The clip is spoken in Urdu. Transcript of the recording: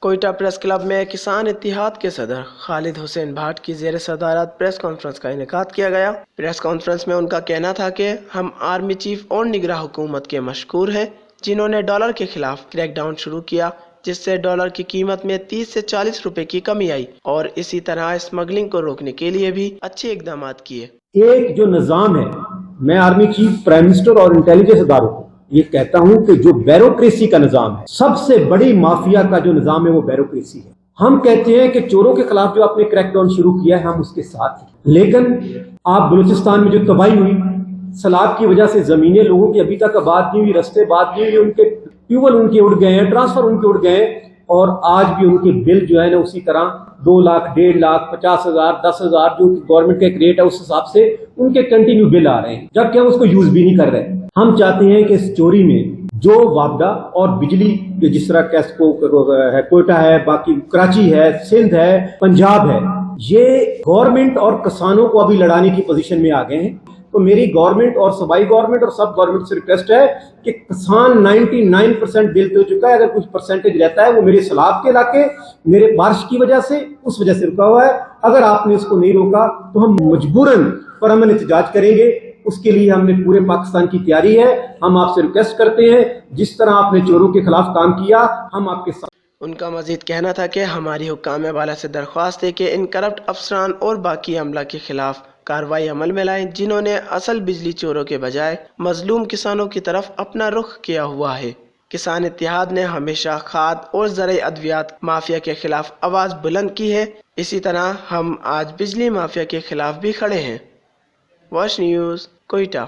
کوئٹہ پریس کلب میں کسان اتحاد کے صدر خالد حسین بھاٹ کی زیر صدارت پریس کانفرنس کا انعقاد کیا گیا۔ پریس کانفرنس میں ان کا کہنا تھا کہ ہم آرمی چیف اور نگراں حکومت کے مشکور ہیں جنہوں نے ڈالر کے خلاف کریک ڈاؤن شروع کیا، جس سے ڈالر کی قیمت میں 30 سے 40 روپے کی کمی آئی، اور اسی طرح اسمگلنگ کو روکنے کے لیے بھی اچھے اقدامات کیے۔ ایک جو نظام ہے، میں آرمی چیف، پرائم منسٹر اور انٹیلیجنس اداروں کو یہ کہتا ہوں کہ جو بیوروکریسی کا نظام ہے، سب سے بڑی مافیا کا جو نظام ہے وہ بیوروکریسی ہے۔ ہم کہتے ہیں کہ چوروں کے خلاف جو آپ نے کریک ڈاؤن شروع کیا ہے ہم اس کے ساتھ ہیں، لیکن آپ بلوچستان میں جو تباہی ہوئی، سیلاب کی وجہ سے زمینیں لوگوں کی ابھی تک آباد نہیں ہوئی، رستے بات نہیں ہوئی، ان کے ٹیوبل ان کے اڑ گئے ہیں، ٹرانسفر ان کے اڑ گئے ہیں، اور آج بھی ان کے بل جو ہے نا اسی طرح 2 لاکھ، 1.5 لاکھ، 50,000، 10,000 جو گورنمنٹ کا ایک ریٹ ہے اس حساب سے ان کے کنٹینیو بل آ رہے ہیں، جبکہ ہم اس کو یوز بھی نہیں کر رہے۔ ہم چاہتے ہیں کہ اس چوری میں جو وابڈا اور بجلی جس طرح کیسکو ہے، کوئٹہ ہے، باقی کراچی ہے، سندھ ہے، پنجاب ہے، یہ گورنمنٹ اور کسانوں کو ابھی لڑانے کی پوزیشن میں آ گئے ہیں۔ تو میری گورنمنٹ اور صوبائی گورنمنٹ اور سب گورنمنٹ سے ریکویسٹ ہے کہ کسان 99% بل ہو چکا ہے، اگر کچھ پرسنٹیج رہتا ہے وہ میرے سیلاب کے علاقے، میرے بارش کی وجہ سے، اس وجہ سے رکا ہوا ہے۔ اگر آپ نے اس کو نہیں روکا تو ہم مجبوراً پرامن احتجاج کریں گے، اس کے لیے ہم نے پورے پاکستان کی تیاری ہے۔ ہم آپ سے ریکویسٹ کرتے ہیں جس طرح آپ نے چوروں کے خلاف کام کیا ہم آپ کے ساتھ۔ ان کا مزید کہنا تھا کہ ہماری حکام بالا سے درخواست ہے کہ ان کرپٹ افسران اور باقی عملہ کے خلاف کارروائی عمل میں لائیں جنہوں نے اصل بجلی چوروں کے بجائے مظلوم کسانوں کی طرف اپنا رخ کیا ہوا ہے۔ کسان اتحاد نے ہمیشہ کھاد اور زرعی ادویات مافیا کے خلاف آواز بلند کی ہے، اسی طرح ہم آج بجلی مافیا کے خلاف بھی کھڑے ہیں۔ Wash news, Quetta.